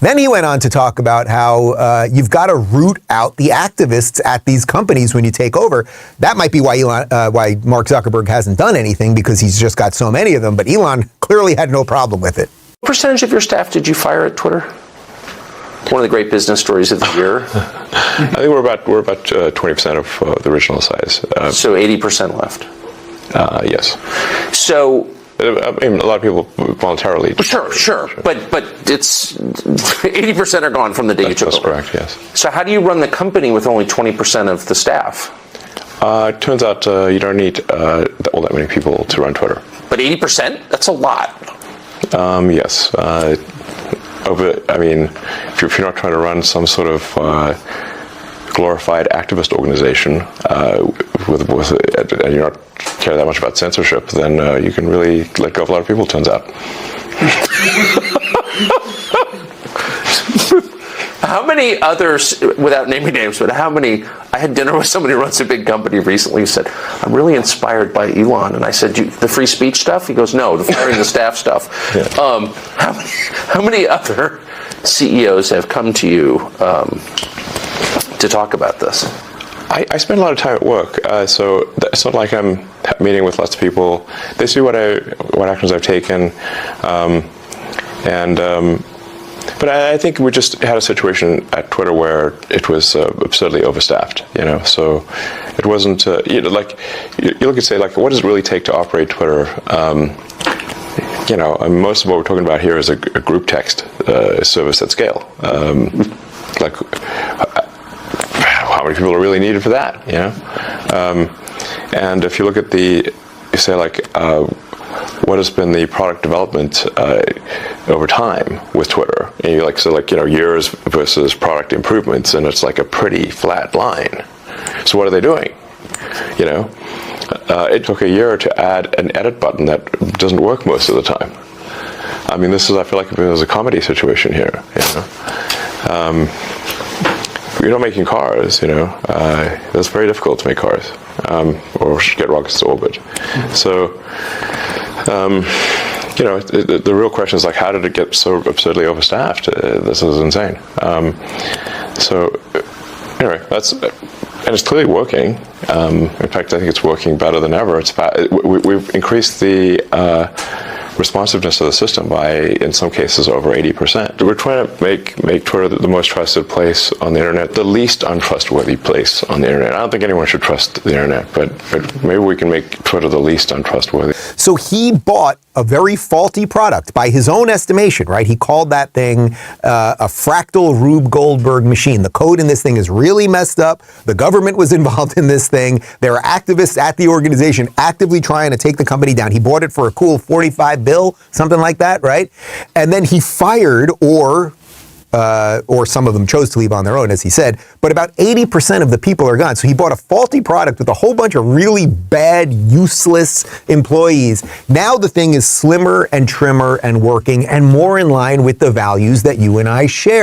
Then he went on to talk about how you've got to root out the activists at these companies when you take over. That might be why why Mark Zuckerberg hasn't done anything, because he's just got so many of them. But Elon clearly had no problem with it. What percentage of your staff did you fire at Twitter? One of the great business stories of the year. I think we're about 20% of the original size. So 80% left. Yes. So. I mean, a lot of people voluntarily. Sure. But it's 80% are gone from the day you took over. That's correct, yes. So how do you run the company with only 20% of the staff? It turns out you don't need all that many people to run Twitter. But 80%? That's a lot. Yes. If you're not trying to run some sort of glorified activist organization and you're not care that much about censorship, then you can really let go of a lot of people, it turns out. How many others, without naming names, but how many, I had dinner with somebody who runs a big company recently who said, I'm really inspired by Elon. And I said, the free speech stuff? He goes, no, the firing the staff stuff. Yeah. How many other CEOs have come to you to talk about this? I spend a lot of time at work, so it's not like I'm meeting with lots of people. They see what actions I've taken, but I think we just had a situation at Twitter where it was absurdly overstaffed. So it wasn't you look and say, like, what does it really take to operate Twitter? Most of what we're talking about here is a group text service at scale. How many people are really needed for that? And if you look at what has been the product development over time with Twitter, and years versus product improvements, and it's like a pretty flat line. So what are they doing? It took a year to add an edit button that doesn't work most of the time. I feel like there's a comedy situation here. You're not making cars, it's very difficult to make cars, or get rockets to orbit. So, the real question is, how did it get so absurdly overstaffed? This is insane. Anyway, and it's clearly working. In fact, I think it's working better than ever. We've increased the responsiveness of the system by, in some cases, over 80%. We're trying to make Twitter the most trusted place on the internet, the least untrustworthy place on the internet. I don't think anyone should trust the internet, but maybe we can make Twitter the least untrustworthy. So he bought a very faulty product by his own estimation, right? He called that thing a fractal Rube Goldberg machine. The code in this thing is really messed up. The government was involved in this thing. There are activists at the organization actively trying to take the company down. He bought it for a cool $45 billion, something like that, right? And then he fired, or some of them chose to leave on their own, as he said, but about 80% of the people are gone. So he bought a faulty product with a whole bunch of really bad, useless employees. Now the thing is slimmer and trimmer and working and more in line with the values that you and I share.